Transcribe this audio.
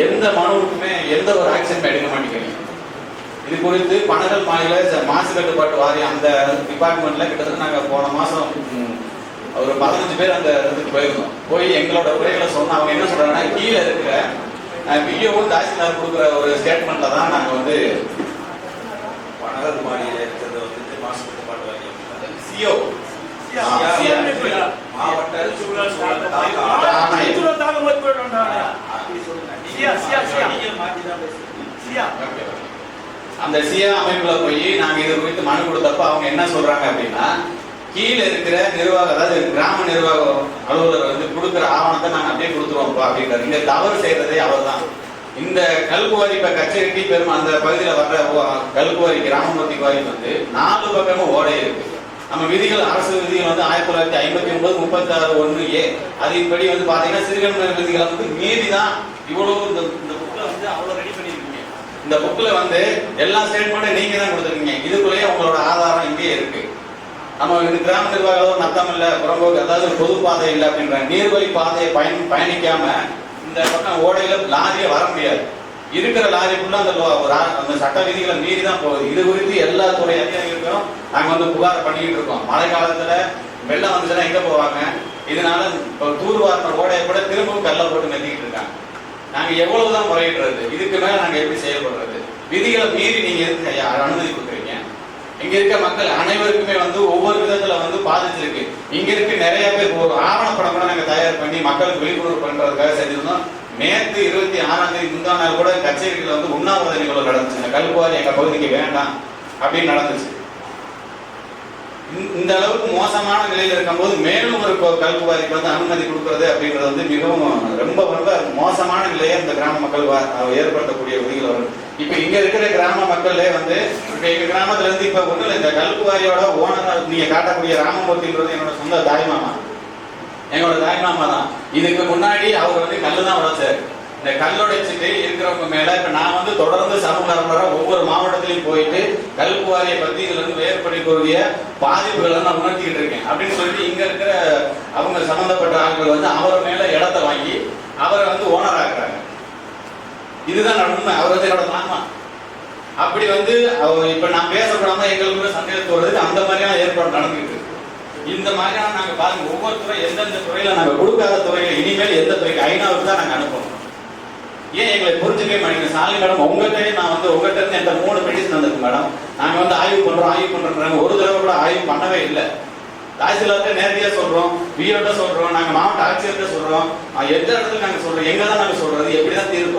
எந்த மனுவுக்குமே எந்த ஒரு ஆக்ஷன் எடுக்க மாட்டேங்கிறீங்க. இது குறித்து பனகல் மாநில மாசு கட்டுப்பாட்டு வாரியம் அந்த டிபார்ட்மெண்ட்ல கிட்டத்தட்ட நாங்கள் போன மாதம் ஒரு 15 பேர் அந்த இடத்துக்கு போயிருந்தோம். போய் எங்களோட உரைகளை சொன்ன அவங்க என்ன சொல்றாங்கன்னா, கீழே இருக்கிற பிஓவும் தாசில்தார் கொடுக்குற ஒரு ஸ்டேட்மெண்ட்ல தான் நாங்கள் வந்து பனகல் மாநில இருக்கிறது வந்து மாசு கட்டுப்பாட்டு வாரியம் சிஓ அந்த சியா அமைப்புல போய் நாங்க இது குறித்து மனு கொடுத்தப்ப அவங்க என்ன சொல்றாங்க அப்படின்னா, கீழே இருக்கிற நிர்வாகம், அதாவது கிராம நிர்வாக அலுவலர் வந்து கொடுக்குற ஆவணத்தை நாங்க அப்படியே கொடுத்துருவோம்ப்பா அப்படின்றாரு. இங்க தவறு செய்யறதே அவர் தான். இந்த கல்குவாரி இப்ப கச்சேரி பெரும் அந்த பகுதியில் வர்ற கல்குவாரி கிராமமூர்த்தி வாரி வந்து 4 பக்கமும் ஓடை இருக்கு. நம்ம விதிகள், அரசு விதிகள் வந்து 1959 36(1)A அதன்படி வந்து பாத்தீங்கன்னா சிறுகண்ம விதிகளை வந்து மீறி தான் இவ்வளவு இந்த புக்ல வந்து அவ்வளவு ரெடி பண்ணிருக்கீங்க. இந்த புக்ல வந்து எல்லா ஸ்டேட்மெண்ட்டும் நீங்க தான் கொடுத்துருக்கீங்க. இதுக்குள்ளேயே உங்களோட ஆதாரம் இங்கே இருக்கு. நம்ம இது கிராம நிர்வாகம் நத்தம் இல்ல, புறம்போக்கு, அதாவது பொது பாதை இல்லை அப்படின்ற நீர்வழி பாதையை பயணிக்காம இந்த பக்கம் ஓடையில லாரியே வர முடியாது. இருக்கிற லாரி ஃபுல்லா அந்த சட்ட விதிகளை மீறி தான் போகுது. இது குறித்து எல்லா துறை அதிகாரிகளுக்கும் நாங்க வந்து புகார் பண்ணிக்கிட்டு இருக்கோம். மழை காலத்துல வெள்ளம் வந்துச்சுன்னா எங்க போவாங்க? இதனால தூர்வாரின ஓடையை கூட திரும்பவும் கல்ல போட்டு மெத்திக்கிட்டு இருக்காங்க. நாங்க எவ்வளவுதான் முறையிடுறது? இதுக்கு மேல நாங்க எப்படி செயல்படுறது? விதிகளை மீறி நீங்க எதுக்கு அனுமதி கொடுக்குறீங்க? இங்க இருக்க மக்கள் அனைவருக்குமே வந்து ஒவ்வொரு விதத்துல வந்து பாதிச்சிருக்கு. இங்க இருக்க நிறைய பேர் ஒரு ஆவணப்படம் கூட நாங்க தயார் பண்ணி மக்களுக்கு விழிப்புணர்வு பண்றதுக்காக செஞ்சிருந்தோம். நேற்று 26ஆம் தேதி முந்தா நாள் கூட கச்சேரிகள் வந்து உண்ணாவிரத நிகழ்வு நடந்துச்சு. இந்த கல்குவாரி எங்க பகுதிக்கு வேண்டாம் அப்படின்னு நடந்துச்சு. இந்த அளவுக்கு மோசமான நிலையில் இருக்கும்போது மேலும் ஒரு கல்குவாரிக்கு வந்து அனுமதி கொடுக்கறது அப்படின்றது வந்து மிகவும் ரொம்ப ரொம்ப மோசமான நிலையை இந்த கிராம மக்கள் ஏற்படுத்தக்கூடிய விதிகள் வரும். இப்ப இங்க இருக்கிற கிராம மக்களே வந்து இப்ப எங்க கிராமத்துல இருந்து இப்ப ஒண்ணு இந்த கல்குவாரியோட ஓனர் நீங்க காட்டக்கூடிய ராமமூர்த்தின்றது என்னோட சொந்த தாய்மாமா, எங்களோட தாய்மாமா தான். இதுக்கு முன்னாடி அவர் வந்து கல்லு தான் உடைச்சாரு. இந்த கல்லுடைச்சிட்டு இருக்கிறவங்க மேல இப்ப நான் வந்து தொடர்ந்து சமூக ஆர்வலராக ஒவ்வொரு மாவட்டத்திலையும் போயிட்டு கல்குவாரியை பத்தி இதுல இருந்து ஏற்படக்கூடிய பாதிப்புகளை நான் உணர்த்திக்கிட்டு இருக்கேன் அப்படின்னு சொல்லிட்டு இங்க இருக்கிற அவங்க சம்பந்தப்பட்ட ஆட்கள் வந்து அவர் மேல இடத்தை வாங்கி அவரை வந்து ஓனர் ஆக்குறாங்க. இதுதான் உண்மை. அவர் வந்து என்னோட மாமா. அப்படி வந்து இப்ப நான் பேசப்படாம எங்களுக்கு சந்தேகத்து வருது. அந்த மாதிரியான ஏற்பாடு நடந்துட்டு இருக்கு. இந்த மாதிரியான நாங்க பாருங்க ஒவ்வொரு துறை எந்தெந்த துறையில நாங்க கொடுக்காத துறையில இனிமேல் எந்த துறைக்கு ஐநாவுக்கு தான் நாங்க அனுப்பணும். ஏன் எங்களை புரிஞ்சுக்கவே மாட்டேங்க? சாலி மேடம் உங்கள்கிட்ட நான் வந்து உங்கள்கிட்ட இருந்து என்கிட்ட 3 பெட்டிஷன் வந்திருக்கு மேடம். நாங்க வந்து ஆய்வு பண்றோம் ஒரு தடவை கூட ஆய்வு பண்ணவே இல்லை. தாசில்தார்கிட்ட நேரடியாக சொல்றோம், பிஓட்ட சொல்றோம், நாங்க மாவட்ட ஆட்சியர்கிட்ட சொல்றோம், எந்த இடத்துல நாங்க சொல்றோம், எங்க தான் நாங்க சொல்றது, எப்படிதான் தீர்வு